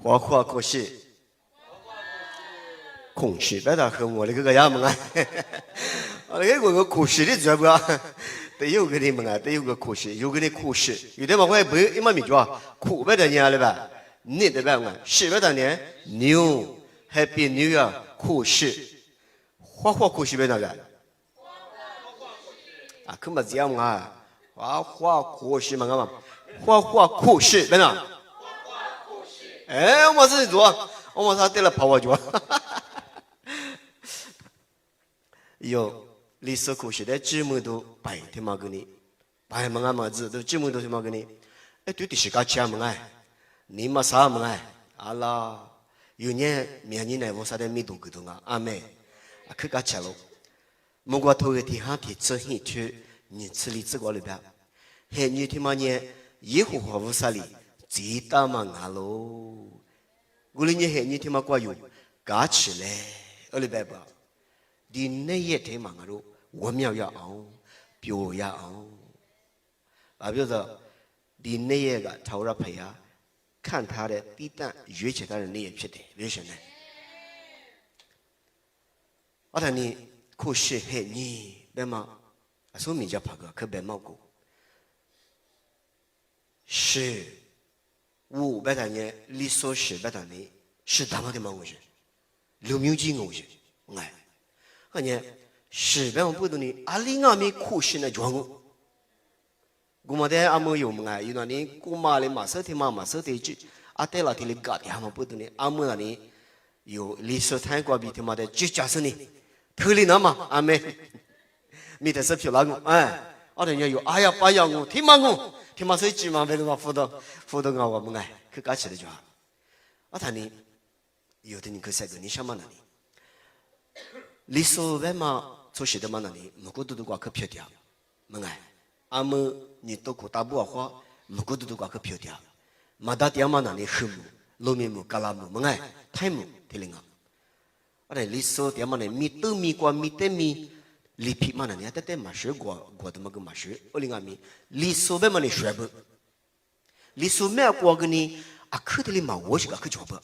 花花可惜，空虚别大和我那个样么啊？我那个可惜的知不啊？得有个你们啊，得有个可惜，有个你可惜，有的嘛会不一嘛米做苦别的年了吧？你的吧嘛，是别的年牛 Happy New Year 可惜，花花可惜别那个啊，可么这样啊？花花可惜嘛个嘛，花花可惜别那。哎，我是做，我啥得了跑我脚。有历史科学的节目都白天嘛给你，白么啊么子都节目都是嘛给你。哎，对的是个钱么哎，你嘛啥么哎？阿拉有年明年呢，我啥的没读个东啊，阿妹，啊去个钱喽。莫过头个天下天出现去，你吃里这个里边，还你他妈呢，一户户无啥里，最大嘛啊喽。我哩你还你他妈过有，嘎起来，里边吧。你那一天嘛，我们要熬，表要熬，啊，比如说你那一个头上配啊，看他的地蛋越其他人那也撇的，为什么呢？我看你可惜嘿你别嘛，说明叫拍个可别冒过，是我别谈呢，你说是别谈呢，是他妈的嘛我是，刘明基我是，哎。看见是别不懂你阿里阿米苦心的装，我们的阿姆有么哎？有那你姑妈的马手提马手提去，阿带了提里搞的阿姆不懂你阿姆那里有历史泰国比他妈的就假设你头里那嘛阿妹，米的是漂亮个哎，阿人家有哎呀八呀我提马我提马手机嘛为了嘛辅导我们哎去搞起来就好，阿谈你有的你可晒个你想嘛那里。历史外嘛，做些的嘛那里，没过都挂去漂掉，没哎，阿么你都过大不花，没过都挂去漂掉，马达点嘛那里黑木、路面木、嘎拉木，没哎，太木听领啊，我来历史点嘛呢，米豆米瓜米得米，里皮嘛那里，但马水过的么个马水，我领阿米，历史外嘛呢水不，历史外过个呢，啊，去的里嘛我是个去做不，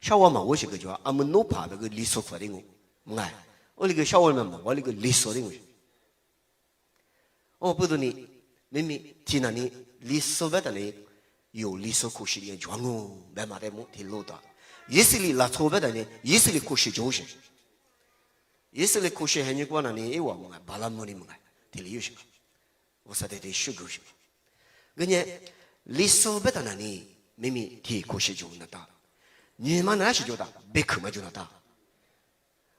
小娃嘛我是个做，阿么弄怕那个历史法的我，没哎。我那个小娃们嘛，我那个历史的东西，我不懂你，明明听那你历史外的你有历史故事的传哦，白马的木听路的，以色列那错外的呢，以色列故事就是，以色列故事还你讲那你一话么啊，巴拉姆的么啊，听了有些个，我说的得学故事，人家历史外的那你明明听故事就那大，你们那是就大，别看嘛就那大。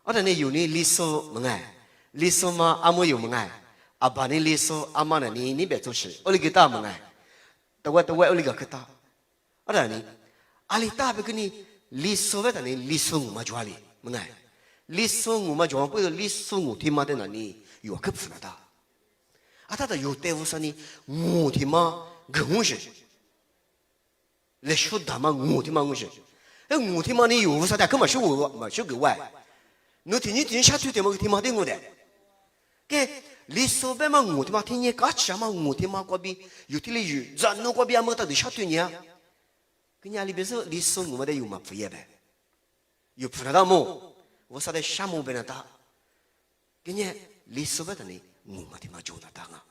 我等你有你历史么哎，历史嘛阿姆有么哎，阿爸你历史阿妈呢你别做事，我那个大么哎，我那个可大，我等你阿里大别跟你历史外等你历史我嘛就阿里么哎，历史我嘛就不是历史我他妈的那你有可不那大，啊他的有对付说你我他妈更是，来说他妈我他妈我是，哎我他妈你有啥的根本是我嘛是个外。侬听你听下去，听么听嘛听我的，给历史外嘛我听嘛听你搞起嘛我听嘛嗰边有的哩有，咱侬嗰边么到底下对呢？跟家里边说历史我们得有嘛不一呗，有不知道么？我说的啥么别那打，跟家历史外的呢我们听嘛就那打啊，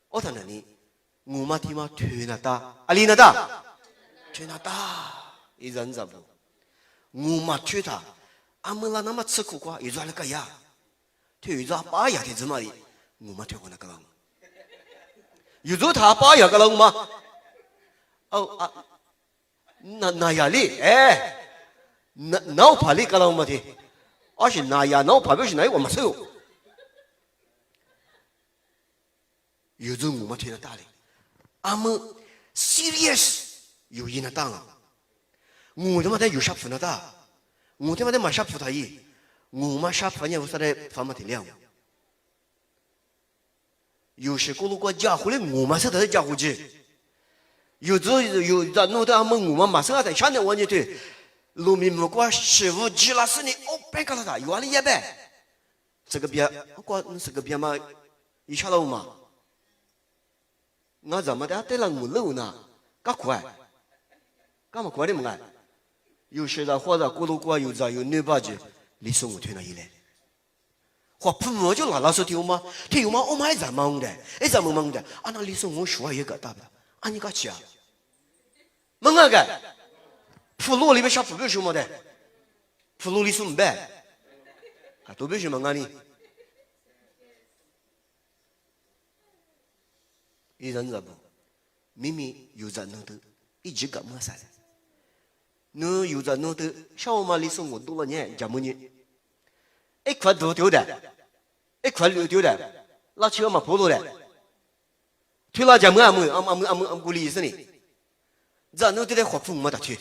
我谈那呢我们听嘛推那打，阿里那打，推那打，一人咋不？我们推他。阿们拉那么吃苦瓜，有做那个呀，他有做八呀的怎么的？我们推过那个了，有做他八呀个了吗？哦啊，那呀哩，哎，那怕哩个了吗的？而且那呀那怕不是那我们收，有做我们推那大哩，阿们 serious 有意那当啊，我他妈的有啥不那大？我他妈的马上葡萄叶，我马上发现我说的方法挺亮。有些咕噜过家伙的，我马上在家伙去。有的弄到俺们我们马上在下面往里头，路面木瓜师傅急了是你哦，别搞了他，有啊你也别。这个别，我这个别嘛，一下楼嘛。我怎么的对了我楼呢？搞快。干嘛管你们啊？有些人或者过路过有在有内八级，你送我推那一来。或父母就拉说听吗？听吗？我们还在忙的，还在忙的。啊，那你送我说一个大不？啊，你个讲，忙啊个，铺路里面小铺不什么的，铺路里送白，啊，都不什么啊你？一人在不？明明有在那头，一直干么啥的？侬有在那头，像我们里送我多了年，怎么呢？一块都丢的，一块都丢的，那车嘛破了的，推拉怎么俺鼓励意思呢？咱侬对待活父没得推，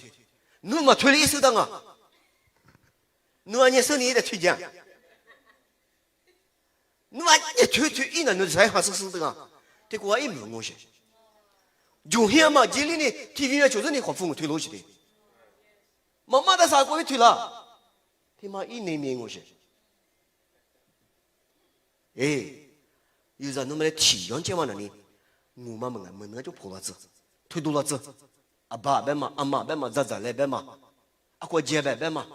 侬嘛推了一手当啊，侬按你手里的推荐，侬按你推一那侬才好是的啊，这个一没东西。就现嘛，这里呢 ，TV 呢就是你活父母推落去的，妈妈的啥过去推了，他妈一年没东西。哎，有人侬们来体验这玩意呢，我妈们就破了子，推多了子，阿爸别嘛，阿妈别嘛，咋来别嘛，阿哥姐别嘛，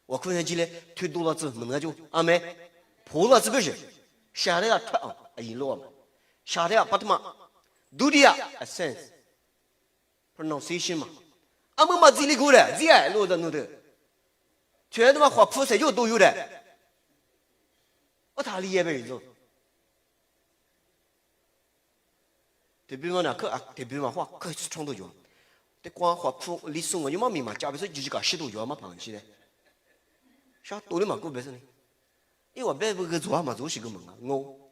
我可能进来推多了子，门就阿妹破了子不是，下来要推啊，一路嘛，下来要把他嘛，do the sense pronunciation 嘛，阿们嘛这里过来，这样路的弄的，全他妈花菩萨就都有的。我他理解不了，特别嘛那可啊，特别嘛话可冲突就，得光话铺理送我，你妈咪嘛，假如说就是个10度就嘛螃蟹嘞，啥多的嘛够别是呢？因为我别不个做嘛做些个门啊，我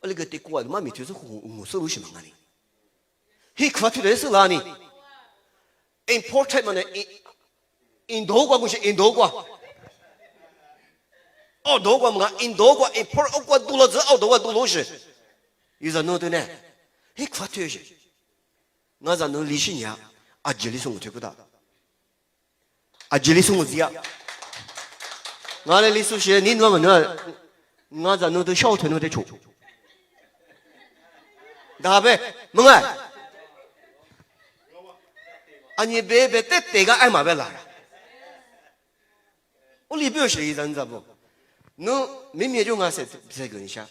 那个得过嘛咪就是我收入什么啊你，he 可推的是哪里 ？import 嘛呢？印度国不是印度国。澳洲国嘛，印度国 import 国多了这澳洲国多了是，有人弄的呢，嘿，快推些，我让侬利息年，啊，这里送我推不到，啊，这里送我这样，我来利息些，你弄么弄，我让侬都小推侬得出，大呗，门啊，啊，你别得个爱马别来，我里边有些人知道不？侬明明就俺在这个一下，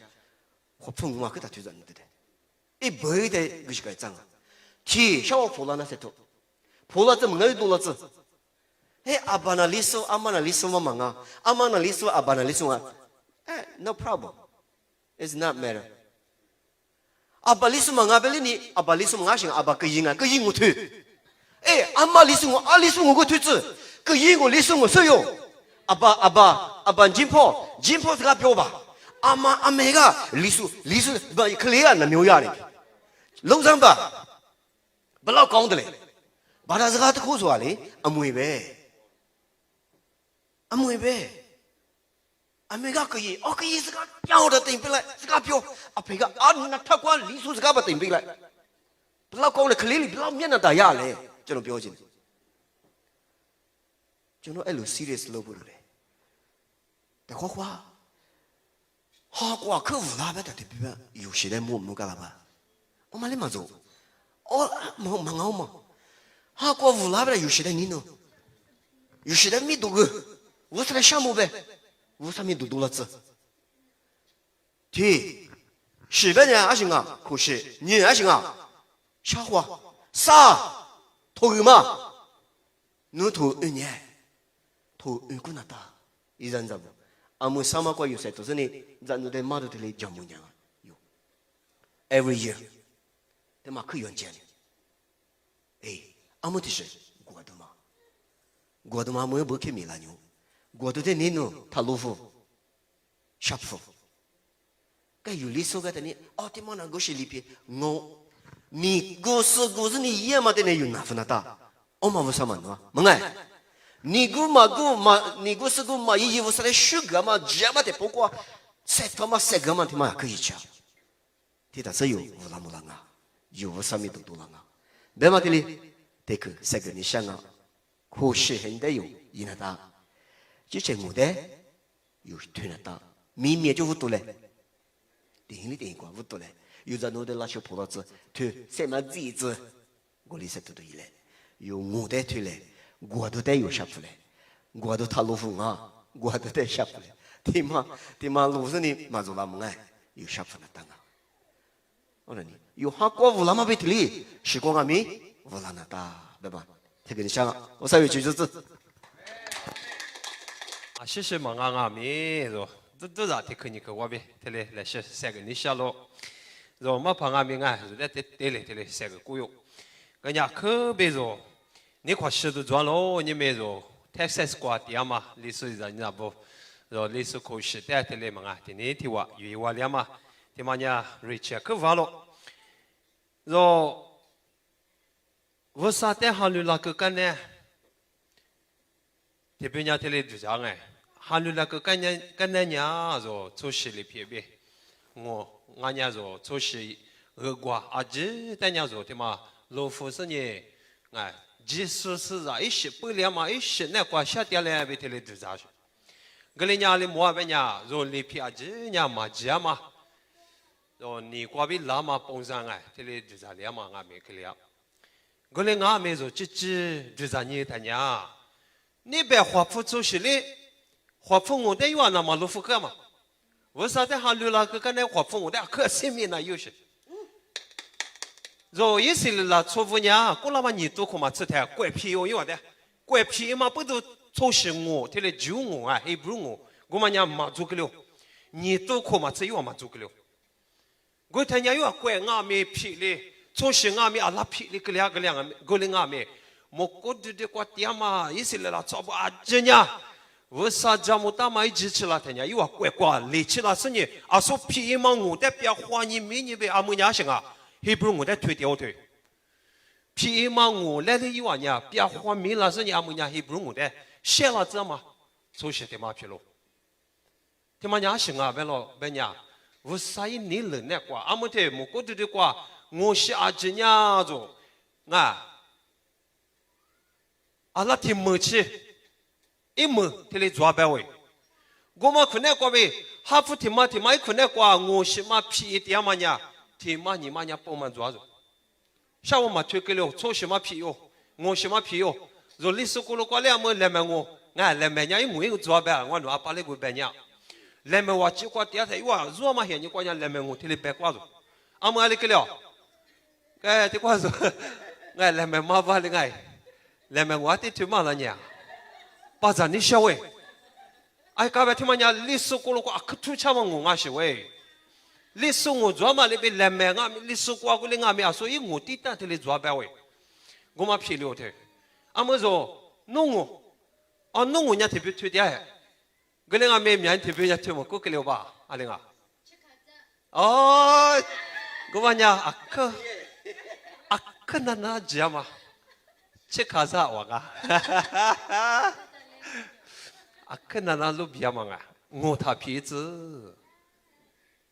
我碰我给他推人的，一辈的不是个脏啊，天小破了那些头，破了这么个多了子，哎，阿爸那里说，阿妈那里说我忙啊，阿妈那里说，阿爸那里说啊，哎 ，no problem，it's not matter。阿爸里说忙啊，别理你，阿爸里说忙啊行，阿爸个音啊，个音我推，哎，阿妈里说我，阿里说我个推子，个音我里说我所有。阿爸金炮是个标吧？阿妈阿妹个李叔不可怜啊，那牛丫的，楼上吧，不老讲的嘞，把他是个口说嘞，阿妹呗，阿妹个可以，可以是个标的顶不来，是个标，阿妹个那他管李叔是个不顶不来，不老讲的可怜哩，不老面的打压嘞，这种标准，就那serious 了不了嘞。แต่ข้อว่าฮากว่าคือวุ่นวายแบบที่แบบอยู่สิได้มุ่งกันละบ้าโอ้มาเลยมาจูโอ้มังเอามาฮากว่าวุ่นวายแบบอยู่สิได้นี่เนาะอยู่สิได้มีดูกูวุ้นอะไร项目呗วุ้น啥มีดูละ子ที่10年还行啊可是年还行啊下滑啥投入嘛侬投1年投1个那大一人怎么아무 사마과 요새 도선이 잔누데 마도들이 전문이야. Every year. 대마 그 연재니. 에이 아무 뜻이 고도마 뭐 그렇게 밀라뇨. 고도데 니노 탈로프 샤프. 그 유리소가 되니 어디만한 것이 리피 너 니 고스 니 이해마되네 윤나프나다. 엄마 무사만와. 뭔가尼姑是姑嘛，伊有啥来修个嘛？这嘛的不过，三他妈3个嘛，他妈可以吃。他但是有乌拉木拉啊，有啥米多啦啊？别嘛的哩，这个3个你想啊，可是现在有伊那大，就是我的有推那大，明明就不多嘞，电光不多嘞，有在弄的那些葡萄子，推什么子子，我里头都有嘞。有我的推来，我都得有下不来，我都他老夫啊，我都得下不来。地嘛路上你马祖拉蒙哎，有下不来当啊。我说你有哈过乌拉嘛被提里，时光阿米乌拉那大，对吧？他跟你想了，我才有几句字。啊，谢谢忙阿米，是都让他看你个我呗，他来些三个你下喽。rồi mà phang ami ngay rồi đấy đấy sẽ cái cú cái nhà khơi bây giờ nếu khoa sư được chọn lo như bây giờ Texas qua thì mà lịch sử là như nào rồi lịch sử khối sư đấy thì mà ngay thì này thìว่าอยู่ว่าเลยmà thì mà nhà Richard cứ vào rồi vừa sau đấy hà nội là cái này thì bây giờ thì lấy được chẳng ngay hà nội là cái này nhà rồi cho sư lịch phía bên ngô ngã nhà rồi cho sĩ ở qua à chứ tại nhà rồi thì mà lâu phút sinh nhỉ ngài Jesus是啊一时不了嘛一时那qua下掉来被他来读下去个里nhà里mua bên nhà rồi li phi à chứ nhà mà giá mà rồi你qua bị拉嘛碰上哎他来读下了嘛俺没去了个里俺没说只读下你他nhà你别花付出息哩花付我的有那么路付干嘛为啥在哈鲁拉个那花风我的可生命那有些，若一些啦错误呢，过了嘛你都可嘛吃台怪皮哟有的，怪皮嘛不都错事我，他来救我啊，还不如我嘛伢嘛做个了，你都可嘛吃有嘛做个了，我他伢有怪俺没皮嘞，错事俺没阿拉皮嘞个两啊，个嘞俺没，莫过的过点嘛，一些啦错不啊真呀。为啥这么大买支持了？他家又啊怪怪，离起了是你，啊说皮嘛我的别花你没你别阿木伢行啊，还不如我的推掉推。皮嘛我来的有啊伢，别花没了是你阿木伢，还不如我的，写了这嘛，所以他妈皮喽。他妈伢行啊，别了别伢，为啥你人那挂？阿木的莫过的挂，我是阿姐伢子，啊，阿拉听没起。一门他来抓白位，我们可能过呗，哈弗提马一可能过，我是嘛皮一点嘛呀，提马你嘛呀帮忙抓住，下午嘛推给了，错什么皮哟，我什么皮哟，若历史过了过两门来买我，俺来买呀一门抓白，我拿把那个白呀，来买我几块第二台哇，若嘛现你过年来买我，他来白挂住，俺们来给了，哎，这挂住，俺来买马巴的哎，来买我得推马了呀。把咱的小喂，哎，刚才听嘛伢历史过了过，可土cham嘛我是喂，历史我做嘛那边来买啊，历史过过来啊没所以我地单的来做白喂，我嘛批了的，俺们说弄我，啊弄我伢特别推的，个人啊没伢特别伢推嘛，过个了吧，阿玲啊，哦，我嘛伢啊可那家嘛，吃卡萨我啊。啊，可能那路比较忙啊，我他皮子，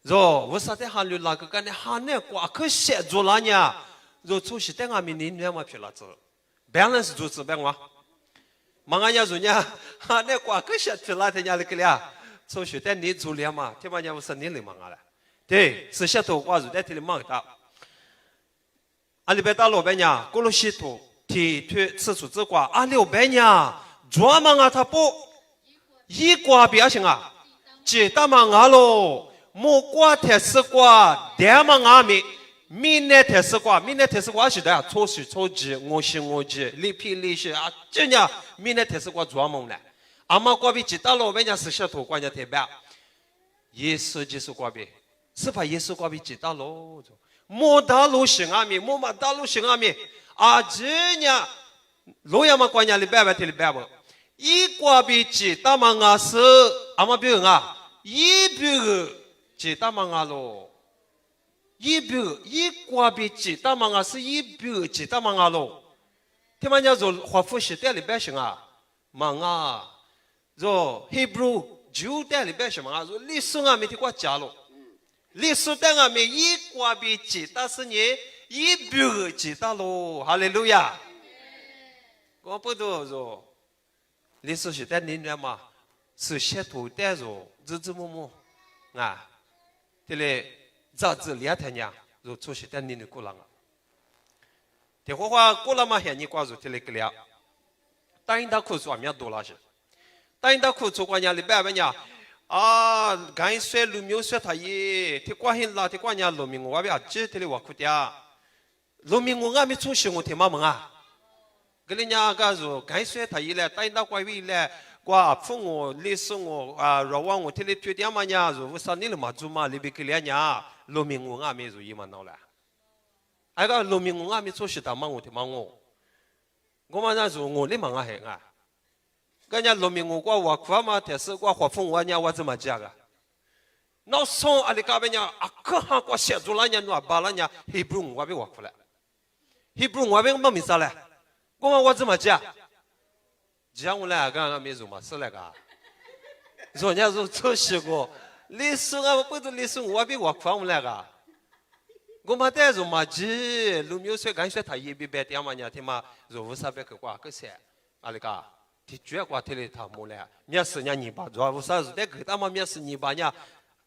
若我啥在韩流那个干的韩那挂可写做了呢，若出去在俺们那边嘛皮了子，别人是做这边哇，忙俺家做呢，韩那挂可写皮了他家那个了，出去在你做了嘛，他妈家我是你来忙啊了，对，是写头挂住在这里忙的，阿里边打老板娘，过了洗头，提推吃出这挂，阿老板娘专门啊他不。一挂表情啊，只打嘛阿喽，莫挂特斯挂，点嘛阿米，明年特斯挂是的，错是错字，我是我字，里皮里是啊，这样明年特斯挂专门的，阿妈挂比只打老板娘是小头挂家特别，耶稣就是挂比，是怕耶稣挂比只打喽，莫打喽是阿米，莫嘛打喽是阿米，啊这样，老样嘛挂家里白白的里白白。一挂比几大忙啊是阿妈别啊，一别几大忙啊喽，一挂比几大忙啊是一别几大忙啊喽，听嘛伢说华夫时代里边行啊，忙啊，说 Hebrew 旧代里边什么啊，说历史啊没听过讲喽，历史代啊没一挂比几大是呢，一别几大喽，哈利路亚，我不多说。历史时代里面嘛，是写图带着日子么么啊，这里杂志里头呢，就出时代里的过人啊。这话过了嘛，现你挂住这里个了，答应他苦做面多了是，答应他苦做关键里边边呀，啊，刚说路苗说他耶，这关键啦，这关键路苗我边这这里我苦的，路苗我俺们从小我听妈妈啊，个里伢个说刚说他耶嘞，答应他关于嘞。qua phụ ngô lý sư ngô rồi qua ngô thì lấy chuyện gì mà nhá rồi sao nín mà chú mà lấy bị cái nhá lô mình ngô ngã mi rồi gì mà nói là ai cái lô mình ngô ngã mi số sự ta mang ngô thì mang ngô ngô mà nhá rồi ngô lấy mà ngã hệ ngã cái nhá lô mình ngô qua hoa khoa mà thế sự qua hoa phụ ngô nhá hoa怎么讲啊nó xong ali cái bên nhá à cứ hàng qua xe rồi là nhá nó bảo là nhá Hebrew ngô bị hoa khoa lại Hebrew ngô bị mà mình sao lại ngô mà hoa怎么讲讲我来刚刚没做嘛，是那个。人家说出息过，历史啊，不是历史，我比我宽我那个。我们带着嘛急，路没有说干说他也比白点嘛呢，他妈说为啥别去挂个噻？啊那个，他主要挂他的他没来，面试人家泥巴，主要为啥子？那个他妈面试泥巴呢？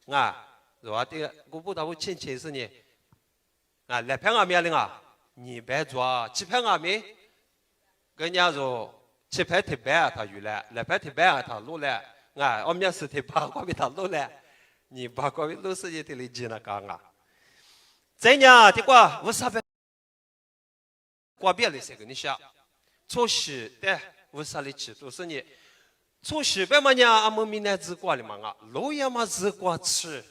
啊，是吧？这我不知道我亲戚是呢，啊，来骗俺面的啊，泥巴抓，几骗俺面，跟人家说。七拍铁板他有了，来拍铁板他录了，啊，我们是铁八卦比他录了，你八卦比录时间的里记那讲啊，这样的话，我啥别挂别的这个你想，初时的我啥里去都是你，初时别嘛呢，俺们闽南子挂的嘛啊，老爷嘛子挂吃，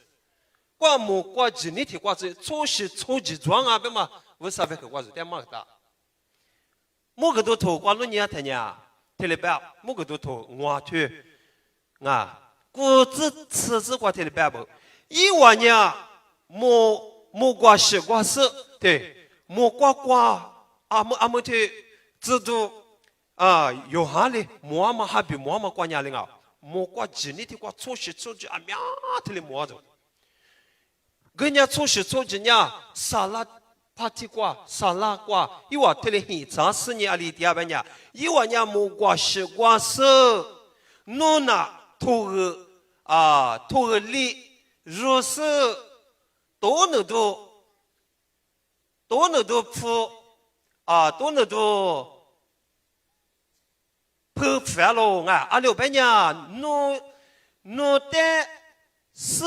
挂木挂鸡你提挂子，初时初级装啊别嘛，我啥别个挂子点嘛的，某个都头挂了你啊他呢。这里边某个都头我去啊，古子吃子挂这里边不，一万年莫挂西挂是，对，莫挂阿么的制度啊，有哈哩，莫嘛哈比莫嘛挂伢哩啊，莫挂今年的挂初时初级啊苗的哩莫着，人家初时初级呢，沙拉。帕提瓜、沙拉瓜，伊话这里很长时间阿里第二边呀，伊话伢木瓜、西瓜是，侬那土个里，若是多能多铺多能多铺饭喽啊！阿六边呀，侬得是。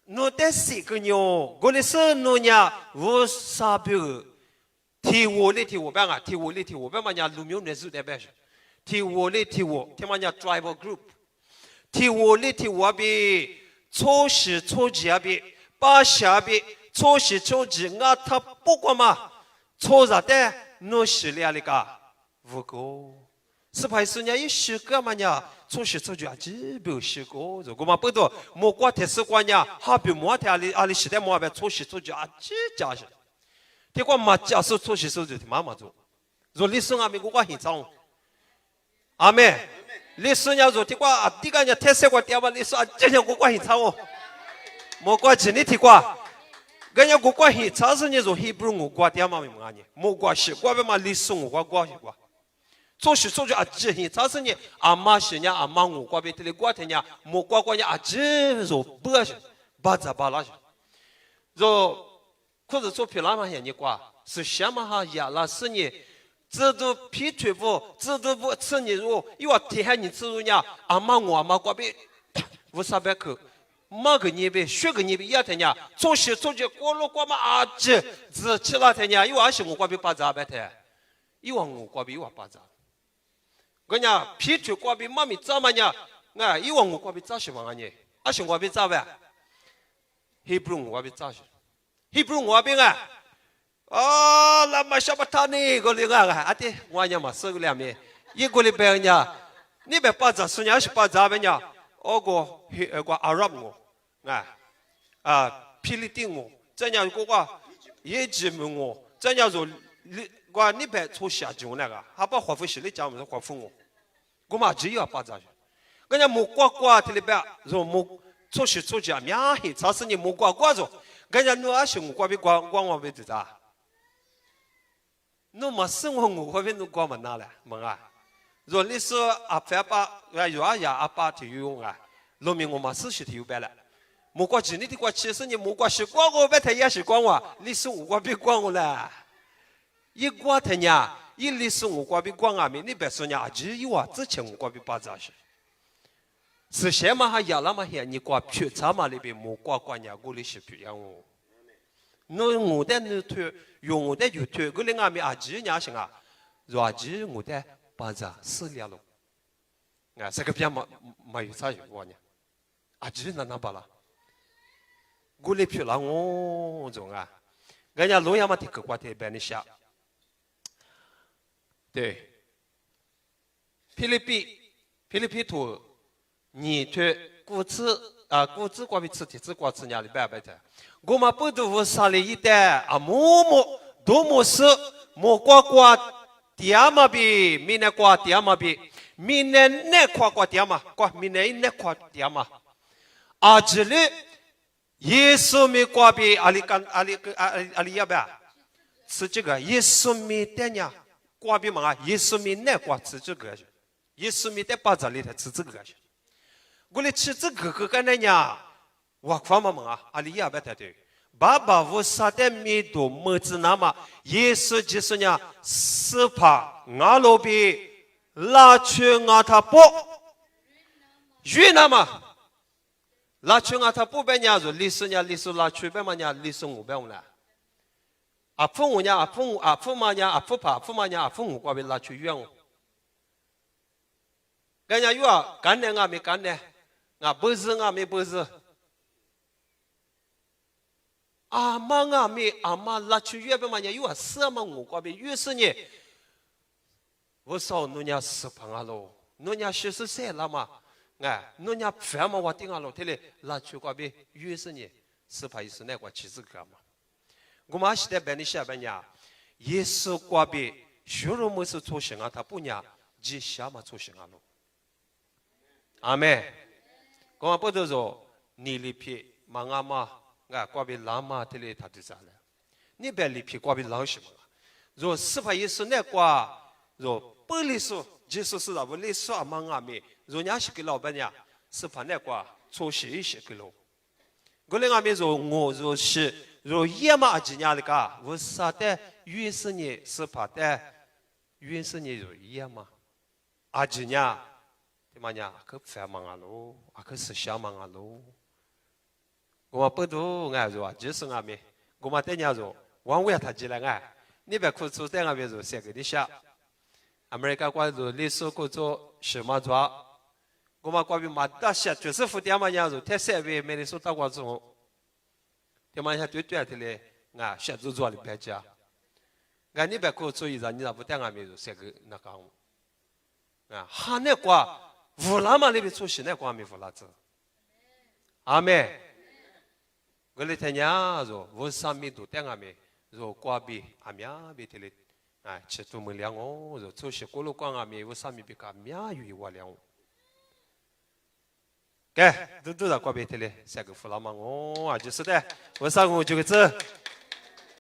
侬得四个妞，我的是侬呀，我啥别个？提我边啊，提我边嘛呀，路苗那是在边上。提我，他妈呀 tribal group。提我边，初时初级啊边，八下边，初时初级啊他不管嘛，初啥的，侬是哪里个？五个。是派是人一十个嘛呀？初时初级啊，基本十个，如果嘛不多，莫挂特殊关呀，哈比莫特阿里时代莫边初时初级啊，几家是，这个嘛假是初时初级的妈妈做，若历史阿咪我挂很长，阿妹，历史伢若这个啊，这个伢特色个点嘛历史啊，这伢我挂很长哦，莫挂今年这个，人家我挂很长是你若黑不我挂点嘛咪阿你，莫挂是挂边嘛历史我挂是挂。做事做就阿姐，现在是你阿妈是呢，阿妈我挂边这里挂的呢，莫挂挂呢阿姐就不是，巴扎巴拉是，就或者做皮拉嘛，你挂是什么哈呀？那是你制度皮腿不制度不吃你肉，因为天海你吃肉呢，阿妈我阿妈挂边无啥别口，马个你边学个你边也的呢，做事做就过路过嘛阿姐，只吃那的呢，因为阿是我挂边巴扎白的，因为我挂边我巴扎。个伢皮腿挂边妈咪咋嘛伢？啊，以往我挂边咋是嘛伢？阿是挂边咋呗？黑不我挂边咋是？黑不我边啊？哦，那么什么他呢？个里个啊？阿爹，我伢嘛是个两面，一个里边伢，你别把这是伢是把咋边伢？我个阿拉伯我菲律宾我，这伢个也吉姆我，这伢说你别出下酒那个，还把华夫西里讲我说华夫我嘛只要把这，人家木瓜这里边说木出去出去啊，面黑，超市你木瓜说，人家侬阿是木瓜比光我比咋？侬嘛生活我比侬光么哪嘞？么啊？若你说阿爸爸有阿爸体育用啊，农民我嘛是体育班了。木瓜今年的瓜，其实你木瓜是光我别太也是光我，你是木瓜比光我嘞。一瓜他呀，一历史我瓜比光阿米，你别说呀，只有啊，之前我瓜比巴扎些。是什么还亚拉嘛些？你瓜皮查嘛里边木瓜瓜呀，我里是皮样哦。侬我的你推用我的就推，我另外面阿只伢行啊，若只我的巴扎撕裂了。啊，这个边嘛有啥有关呢？阿只那巴啦，我里皮了我种啊，人家龙阳嘛挺可瓜的，别你下。对，菲律宾土，你推谷子啊，谷子瓜比吃的，子瓜吃伢里白白的。我们不都是啥里一代啊，多么是莫瓜点嘛比，明年瓜点嘛比，明年那瓜点嘛，明年那瓜点嘛。啊，这里耶稣没瓜比阿里亚吧？是这个耶稣没的呀。瓜比嘛，耶稣米那瓜吃这个，耶稣米在巴扎里头吃这个，我来吃这个那呀，我看嘛阿里亚白的对，爸爸我啥的米多么子那么，耶稣就是呀，死怕阿罗比拉去阿他不，越南嘛，拉去阿他不被伢子，历史拉去被嘛伢历史我被我来。阿父我呀，阿父嘛呀，阿父嘛呀，阿父我挂边拉去远哦。人家有啊，干呢啊没干呢，啊不是啊没不是。阿妈啊没阿妈拉去远边嘛呀，有啊是嘛我挂边越是呢。我说侬家是朋友喽，侬家就是谁了嘛？哎，侬家烦嘛我顶下喽，他嘞拉去挂边越是呢，是怕意思那个其实个嘛。我们现在办的下半年，耶稣挂边，学罗么是出行啊，他不伢，只下嘛出行啊喽。阿妹，我们不都说你里皮忙啊嘛，啊挂边拉嘛，这里他就啥了？你别里皮挂边拉什么？若是怕耶稣那挂，若不里说，就是是那不里说忙啊没，若伢是给老板伢，是怕那挂出息一些个喽。我另外面说，我若是。若也嘛几年了个，我啥的原始人是怕的，原始人若也嘛，阿几年，对嘛呢？可繁忙啊喽，啊可是小忙啊喽。我不都爱说，就是俺们，我们等下说，往外他进来哎，你别哭出在俺们说写给你写，阿美国关注历史工作什么做，我们关于马达写就是副点嘛样说，太设备没得说到过中。他妈下对的嘞，啊，写作做里边讲，俺你别给我注意着，你咋不带俺们就写个那个啊？哈那瓜乌拉嘛那边出息那瓜没乌拉子，阿妹，我来听伢说，我上面都带俺们说瓜比阿面别的嘞，啊，吃多么凉哦，说出息咕噜光阿面我上面别个面有我凉。该都在瓜边头嘞，写个乌拉嘛哦，就是的，我上午就个这。